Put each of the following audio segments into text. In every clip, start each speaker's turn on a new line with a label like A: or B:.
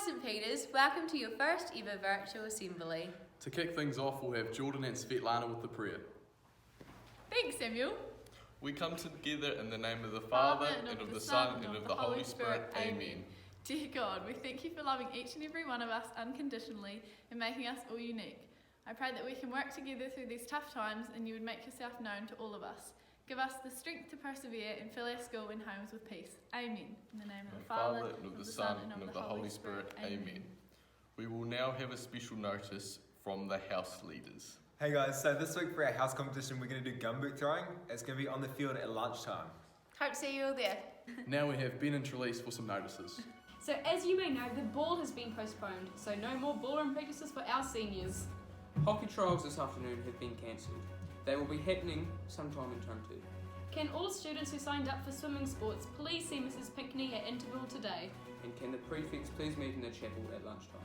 A: St Peters, welcome to your first ever virtual assembly.
B: To kick things off, we'll have Jordan and Svetlana with the prayer.
C: Thanks, Samuel.
D: We come together in the name of the Father, and of the Son, and of the Holy Spirit. Amen.
C: Dear God, we thank you for loving each and every one of us unconditionally and making us all unique. I pray that we can work together through these tough times and you would make yourself known to all of us. Give us the strength to persevere and fill our school and homes with peace. Amen. In the name of the Father,
D: and of the Son, and of the Holy Spirit. Amen. We will now have a special notice from the house leaders.
E: Hey guys, so this week for our house competition we're going to do gumboot throwing. It's going to be on the field at lunchtime.
A: Hope to see you all there.
B: Now we have Ben and Trelise for some notices.
F: So as you may know, the ball has been postponed, so no more ballroom practices for our seniors.
G: Hockey trials this afternoon have been cancelled. They will be happening sometime in term 2.
F: Can all students who signed up for swimming sports please see Mrs Pinckney at interval today?
G: And can the prefects please meet in the chapel at lunchtime?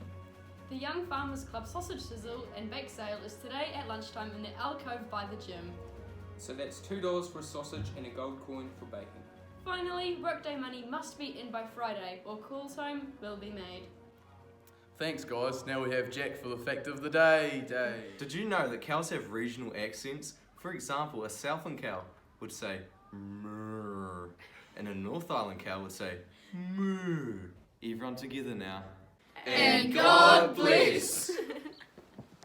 F: The Young Farmers Club sausage sizzle and bake sale is today at lunchtime in the alcove by the gym.
G: So that's $2 for a sausage and a gold coin for bacon.
F: Finally, workday money must be in by Friday or calls home will be made.
B: Thanks guys, now we have Jack for the fact of the day.
H: Did you know that cows have regional accents? For example, a Southland cow would say mrrr, and a North Island cow would say moo. Everyone together now.
A: And God bless!